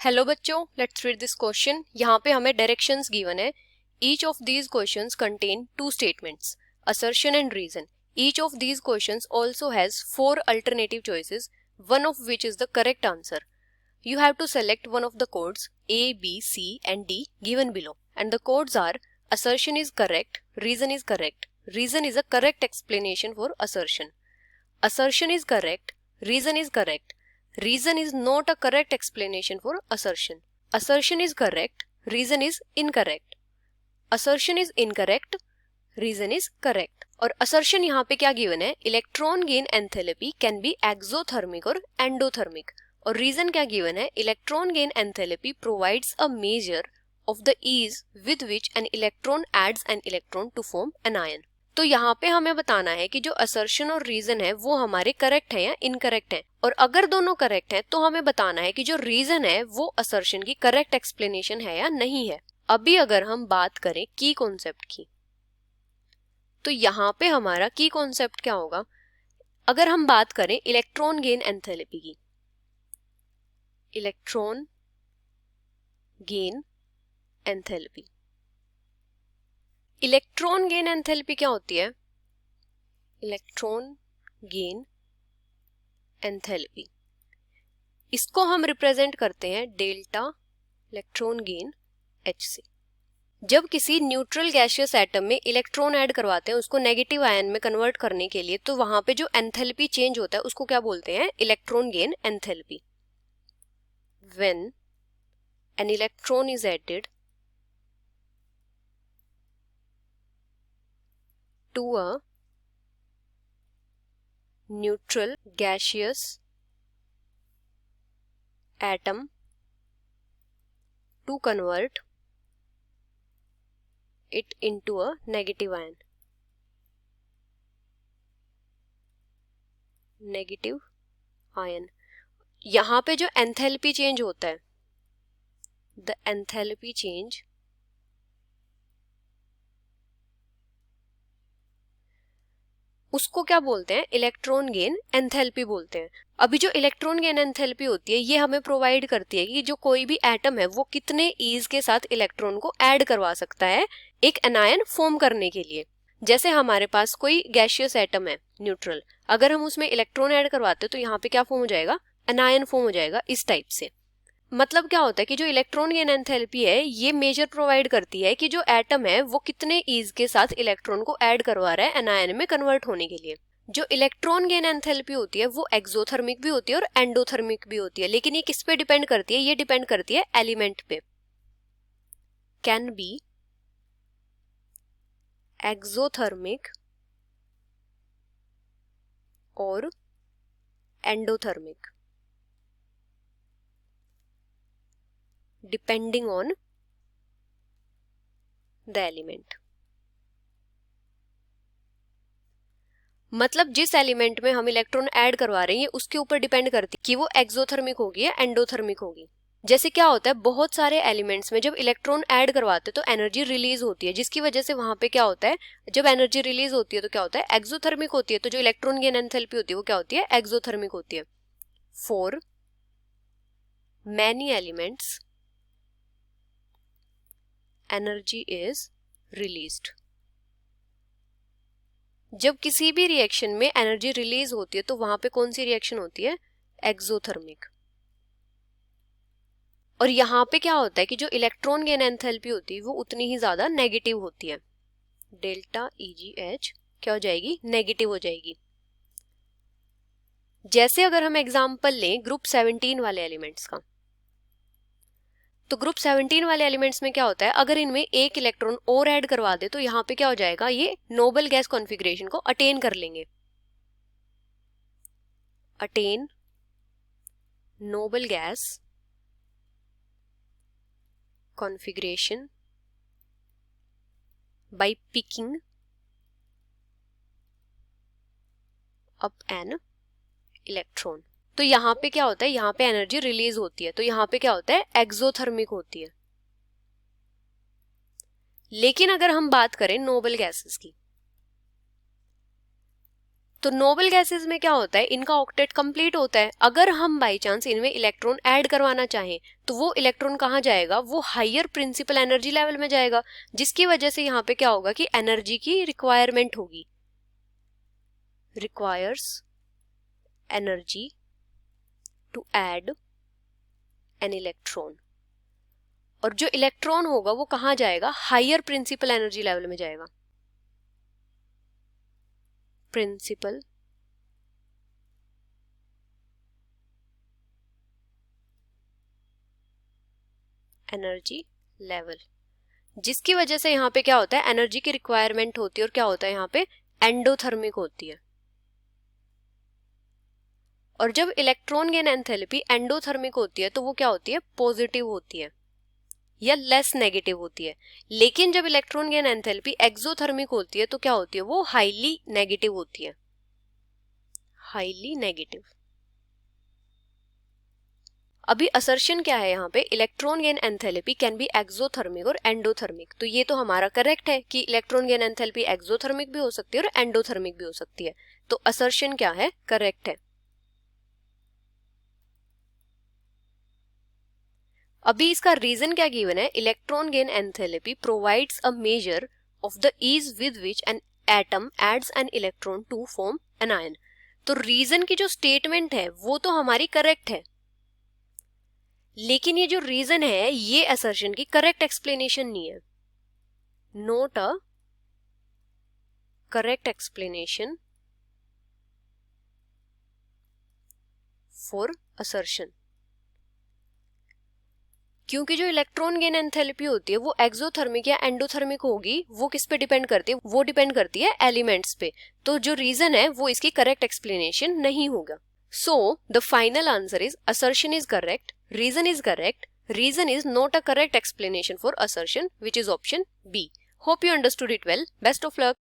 Hello बच्चों, let's read this question. यहाँ पे हमें डायरेक्शंस गिवन है। Each of these questions contain two statements, assertion and reason. Each of these questions also has four alternative choices, one of which is the correct answer. You have to select one of the codes A, B, C and D given below. And the codes are: assertion is correct, reason is correct. Reason is a correct explanation for assertion. Assertion is correct, reason is correct. Reason is not a correct explanation for assertion. Assertion is correct, reason is incorrect. Assertion is incorrect, reason is correct. और assertion यहाँ पे क्या given है? Electron gain enthalpy can be exothermic और endothermic. और reason क्या given है? Electron gain enthalpy provides a measure of the ease with which an electron adds an electron to form an ion. तो यहाँ पे हमें बताना है कि जो असर्शन और रीजन है वो हमारे करेक्ट है या इनकरेक्ट है. और अगर दोनों करेक्ट है तो हमें बताना है कि जो रीजन है वो असर्शन की करेक्ट एक्सप्लेनेशन है या नहीं है. अभी अगर हम बात करें की कॉन्सेप्ट की, तो यहाँ पे हमारा की कॉन्सेप्ट क्या होगा? अगर हम बात करें इलेक्ट्रॉन गेन एंथैल्पी की, electron gain enthalpy. Electron gain enthalpy क्या होती है? इलेक्ट्रॉन गेन एंथैल्पी, इसको हम रिप्रेजेंट करते हैं डेल्टा इलेक्ट्रॉन गेन H से. जब किसी न्यूट्रल गैसियस एटम में इलेक्ट्रॉन ऐड करवाते हैं उसको नेगेटिव आयन में कन्वर्ट करने के लिए, तो वहां पे जो एंथैल्पी चेंज होता है उसको क्या बोलते हैं? Electron gain enthalpy. When an electron is added to a neutral gaseous atom to convert it into a negative ion. Negative ion. यहाँ पे जो एंथैल्पी चेंज होता है, the enthalpy change उसको क्या बोलते हैं? इलेक्ट्रॉन गेन एंथैल्पी बोलते हैं. अभी जो इलेक्ट्रॉन गेन एंथैल्पी होती है ये हमें प्रोवाइड करती है कि जो कोई भी एटम है वो कितने ईज के साथ इलेक्ट्रॉन को ऐड करवा सकता है एक एनायन फॉर्म करने के लिए. जैसे हमारे पास कोई गैसियस एटम है न्यूट्रल, अगर हम उसमें इलेक्ट्रॉन ऐड करवाते हैं तो यहाँ पे क्या फॉर्म हो जाएगा? एनायन फॉर्म हो जाएगा इस टाइप से. मतलब क्या होता है कि जो इलेक्ट्रॉन गेन एंथैल्पी है ये मेजर प्रोवाइड करती है कि जो एटम है वो कितने ईज के साथ इलेक्ट्रॉन को ऐड करवा रहा है एनायन में कन्वर्ट होने के लिए. जो इलेक्ट्रॉन गेन एंथैल्पी होती है वो एक्सोथर्मिक भी होती है और एंडोथर्मिक भी होती है. लेकिन ये किस पे डिपेंड करती है? ये डिपेंड करती है एलिमेंट पे. कैन बी एक्सोथर्मिक और endothermic depending on the element. मतलब जिस एलिमेंट में हम इलेक्ट्रॉन ऐड करवा रहे हैं उसके ऊपर डिपेंड करती है कि वो एक्सोथर्मिक होगी या एंडोथर्मिक होगी. जैसे क्या होता है, बहुत सारे एलिमेंट्स में जब इलेक्ट्रॉन ऐड करवाते हैं तो एनर्जी रिलीज होती है, जिसकी वजह से वहां पे क्या होता है, जब एनर्जी रिलीज होती है तो क्या होता है? एक्सोथर्मिक होती है. तो जो इलेक्ट्रॉन गेन एंथैल्पी होती है वो क्या होती है? एक्सोथर्मिक होती है. For many elements energy is released. जब किसी भी रिएक्शन में एनर्जी रिलीज होती है तो वहां पे कौन सी रिएक्शन होती है? एक्सोथर्मिक. और यहाँ पे क्या होता है कि जो इलेक्ट्रॉन गेन एंथैल्पी होती है वो उतनी ही ज्यादा नेगेटिव होती है. डेल्टा EgH क्या हो जाएगी? नेगेटिव हो जाएगी. जैसे अगर हम एग्जांपल लें ग्रुप 17 वाले एलिमेंट्स का, तो ग्रुप 17 वाले एलिमेंट्स में क्या होता है, अगर इनमें एक इलेक्ट्रॉन और ऐड करवा दे तो यहाँ पे क्या हो जाएगा? ये नोबल गैस कॉन्फ़िगरेशन को अटेन कर लेंगे. Attain noble gas configuration by picking up an electron. तो यहाँ पे क्या होता है? यहाँ पे एनर्जी रिलीज होती है, तो यहाँ पे क्या होता है? एक्सोथर्मिक होती है. लेकिन अगर हम बात करें नोबल गैसेस की, तो नोबल गैसेस में क्या होता है, इनका ऑक्टेट कंप्लीट होता है। अगर हम बाई चांस इनमें इलेक्ट्रॉन ऐड करवाना चाहें तो वो इलेक्ट्रॉन कहाँ जाएगा, वो हायर प्रिंसिपल एनर्जी लेवल में जाएगा, जिसकी वजह से यहाँ पे क्या होगा कि एनर्जी की रिक्वायरमेंट होगी, requires energy to add an electron. और जो इलेक्ट्रॉन होगा वो कहाँ जाएगा, हायर प्रिंसिपल एनर्जी लेवल में जाएगा, प्रिंसिपल एनर्जी लेवल, जिसकी वजह से यहाँ पे क्या होता है, एनर्जी की रिक्वायरमेंट होती है और क्या होता है यहाँ पे, एंडोथर्मिक होती है। और जब इलेक्ट्रॉन गेन एंथैल्पी एंडोथर्मिक होती है तो वो क्या होती है, पॉजिटिव होती है या लेस नेगेटिव होती है। लेकिन जब इलेक्ट्रॉन गेन एंथैल्पी एक्सोथर्मिक होती है तो क्या होती है, वो हाईली नेगेटिव होती है, हाईली नेगेटिव। अभी असर्शन क्या है यहाँ पे, electron gain enthalpy can be exothermic और एंडोथर्मिक। तो ये तो हमारा करेक्ट है कि इलेक्ट्रॉन गेन एंथैल्पी एक्सोथर्मिक भी हो सकती है और एंडोथर्मिक भी हो सकती है। तो असर्शन क्या है, करेक्ट है। अभी इसका रीजन क्या गिवन है, electron gain enthalpy provides a measure of the ease with which an atom adds an electron to form an ion. तो रीजन की जो स्टेटमेंट है वो तो हमारी करेक्ट है, लेकिन ये जो रीजन है ये असर्शन की करेक्ट एक्सप्लेनेशन नहीं है, not a correct explanation for assertion. क्योंकि जो इलेक्ट्रॉन गेन एंथैल्पी होती है वो एक्सोथर्मिक या एंडोथर्मिक होगी, वो किस पे डिपेंड करती है, वो डिपेंड करती है एलिमेंट्स पे। तो जो रीजन है वो इसकी करेक्ट एक्सप्लेनेशन नहीं होगा। So the final answer is assertion is correct, reason is correct, reason is not a correct explanation for assertion, which is option B. Hope you understood it well. Best of luck.